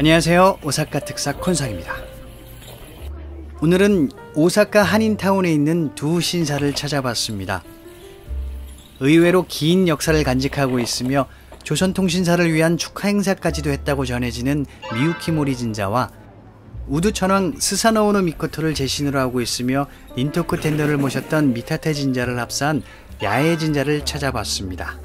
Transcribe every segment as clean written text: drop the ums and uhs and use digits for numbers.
안녕하세요. 오사카 특사 콘상입니다. 오늘은 오사카 한인타운에 있는 두 신사를 찾아봤습니다. 의외로 긴 역사를 간직하고 있으며 조선통신사를 위한 축하 행사까지도 했다고 전해지는 미유키모리 진자와 우두천왕 스사노오노 미코토를 제신으로 하고 있으며 닌토쿠 텐노를 모셨던 미타테 진자를 합사한 야에 진자를 찾아봤습니다.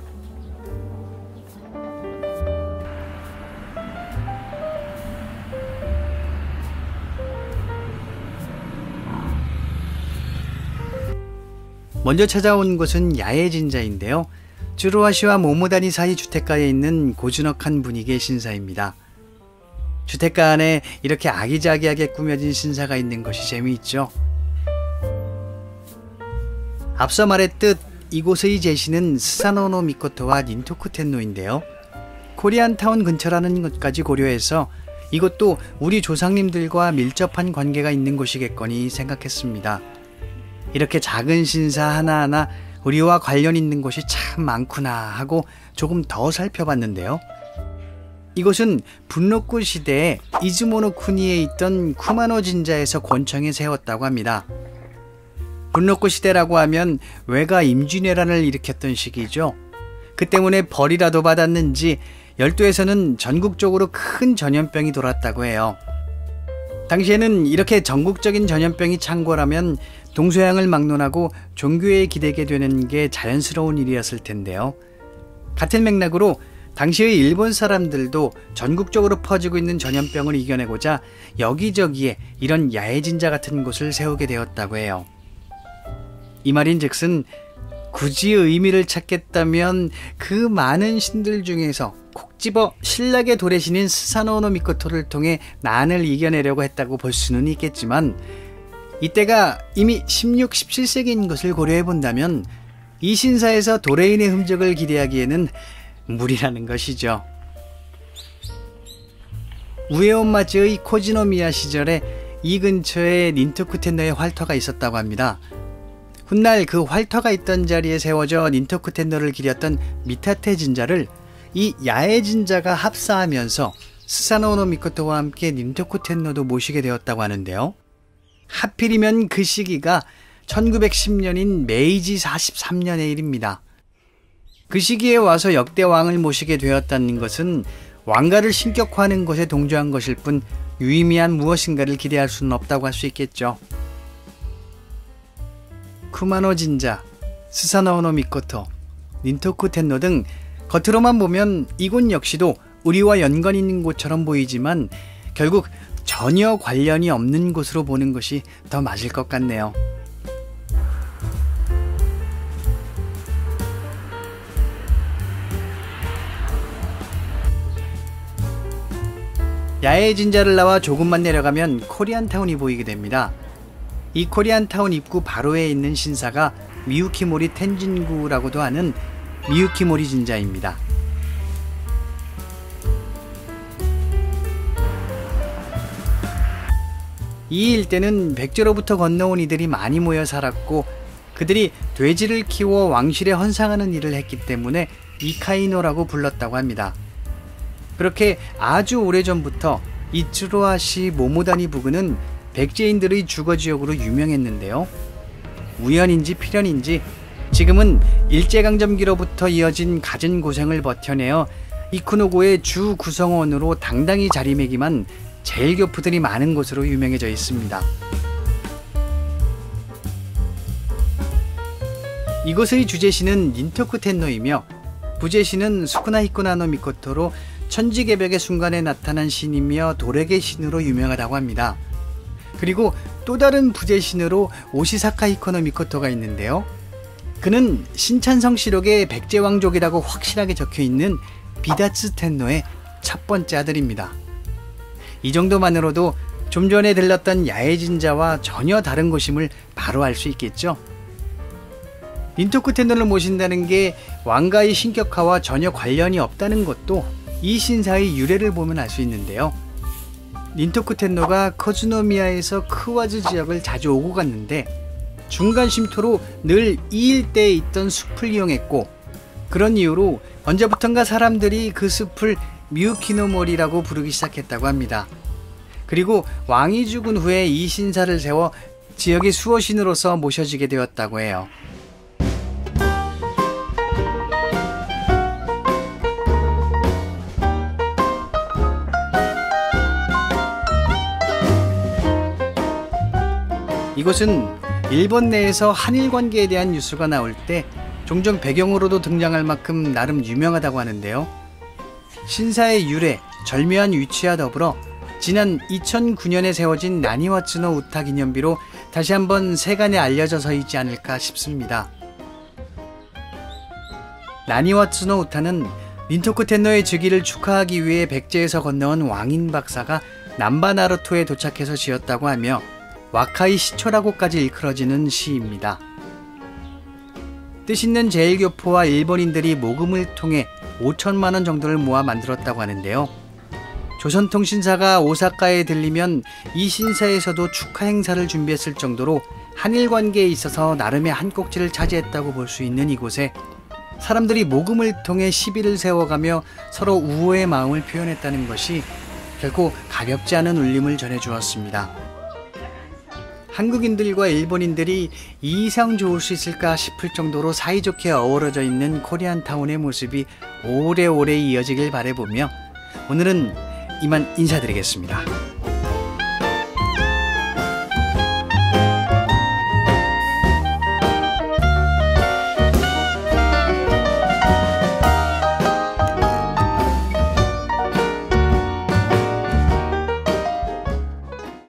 먼저 찾아온 곳은 야에 진자인데요. 쯔루와시와 모모다니 사이 주택가에 있는 고즈넉한 분위기의 신사입니다. 주택가 안에 이렇게 아기자기하게 꾸며진 신사가 있는 것이 재미있죠. 앞서 말했듯 이곳의 제시는 스사노오노 미코토와 닌토쿠 텐노인데요. 코리안타운 근처라는 것까지 고려해서 이것도 우리 조상님들과 밀접한 관계가 있는 곳이겠거니 생각했습니다. 이렇게 작은 신사 하나하나 우리와 관련 있는 곳이 참 많구나 하고 조금 더 살펴봤는데요. 이곳은 분노쿠 시대에 이즈모노쿠니에 있던 쿠마노 진자에서 권청에 세웠다고 합니다. 분노쿠 시대라고 하면 외가 임진왜란을 일으켰던 시기죠. 그 때문에 벌이라도 받았는지 열도에서는 전국적으로 큰 전염병이 돌았다고 해요. 당시에는 이렇게 전국적인 전염병이 창궐하면 동서양을 막론하고 종교에 기대게 되는 게 자연스러운 일이었을 텐데요. 같은 맥락으로 당시의 일본 사람들도 전국적으로 퍼지고 있는 전염병을 이겨내고자 여기저기에 이런 야해진자 같은 곳을 세우게 되었다고 해요. 이 말인즉슨 굳이 의미를 찾겠다면 그 많은 신들 중에서 콕 집어 신라의 도래신인 스사노오노 미코토를 통해 난을 이겨내려고 했다고 볼 수는 있겠지만 이때가 이미 16, 17세기인 것을 고려해 본다면 이 신사에서 도래인의 흔적을 기대하기에는 무리라는 것이죠. 우에온마츠의 코지노미야 시절에 이 근처에 닌토쿠 텐노의 활터가 있었다고 합니다. 훗날 그 활터가 있던 자리에 세워져 닌토쿠 텐노를 기렸던 미타테 진자를 이 야에 진자가 합사하면서 스사노오노 미코토와 함께 닌토쿠 텐노도 모시게 되었다고 하는데요. 하필이면 그 시기가 1910년인 메이지 43년의 일입니다. 그 시기에 와서 역대 왕을 모시게 되었다는 것은 왕가를 신격화하는 것에 동조한 것일 뿐 유의미한 무엇인가를 기대할 수는 없다고 할 수 있겠죠. 쿠마노 진자, 스사노오노 미코토, 닌토쿠 텐노 등 겉으로만 보면 이곳 역시도 우리와 연관이 있는 곳처럼 보이지만 결국 전혀 관련이 없는 곳으로 보는 것이 더 맞을 것 같네요. 야에 진자를 나와 조금만 내려가면 코리안타운이 보이게 됩니다. 이 코리안타운 입구 바로에 있는 신사가 미유키모리 텐진구라고도 하는 미유키모리 진자입니다. 이 일대는 백제로부터 건너온 이들이 많이 모여 살았고 그들이 돼지를 키워 왕실에 헌상하는 일을 했기 때문에 이카이노라고 불렀다고 합니다. 그렇게 아주 오래전부터 이 쯔루와시 모모다니 부근은 백제인들의 주거지역으로 유명했는데요. 우연인지 필연인지 지금은 일제강점기로부터 이어진 갖은 고생을 버텨내어 이쿠노고의 주 구성원으로 당당히 자리매김한 제일교포들이 많은 곳으로 유명해져 있습니다. 이곳의 주제신은 닌토쿠 텐노이며 부제신은 수쿠나 히코나노 미코토로 천지개벽의 순간에 나타난 신이며 도래의 신으로 유명하다고 합니다. 그리고 또 다른 부제신으로 오시사카 히코노 미코토가 있는데요. 그는 신찬성시록의 백제왕족이라고 확실하게 적혀있는 비다츠 텐노의 첫 번째 아들입니다. 이 정도만으로도 좀 전에 들렀던 야에 진자와 전혀 다른 곳임을 바로 알 수 있겠죠. 닌토쿠 텐노를 모신다는 게 왕가의 신격화와 전혀 관련이 없다는 것도 이 신사의 유래를 보면 알 수 있는데요. 닌토쿠 텐노가 코즈노미야에서 크와즈 지역을 자주 오고 갔는데 중간 쉼터로 늘 이 일대에 있던 숲을 이용했고 그런 이유로 언제부턴가 사람들이 그 숲을 뮤키노모리라고 부르기 시작했다고 합니다. 그리고 왕이 죽은 후에 이 신사를 세워 지역의 수호신으로서 모셔지게 되었다고 해요. 이곳은 일본 내에서 한일 관계에 대한 뉴스가 나올 때 종종 배경으로도 등장할 만큼 나름 유명하다고 하는데요. 신사의 유래, 절묘한 위치와 더불어 지난 2009년에 세워진 나니와츠노 우타 기념비로 다시 한번 세간에 알려져서 있지 않을까 싶습니다. 나니와츠노 우타는 닌토쿠 텐노의 즉위를 축하하기 위해 백제에서 건너온 왕인 박사가 남바나루토에 도착해서 지었다고 하며 와카이 시초라고까지 일컬어지는 시입니다. 뜻있는 제일교포와 일본인들이 모금을 통해 5천만 원 정도를 모아 만들었다고 하는데요. 조선통신사가 오사카에 들리면 이 신사에서도 축하 행사를 준비했을 정도로 한일 관계에 있어서 나름의 한 꼭지를 차지했다고 볼 수 있는 이곳에 사람들이 모금을 통해 시비를 세워가며 서로 우호의 마음을 표현했다는 것이 결코 가볍지 않은 울림을 전해주었습니다. 한국인들과 일본인들이 이 이상 좋을 수 있을까 싶을 정도로 사이좋게 어우러져 있는 코리안타운의 모습이 오래오래 이어지길 바라보며 오늘은 이만 인사드리겠습니다.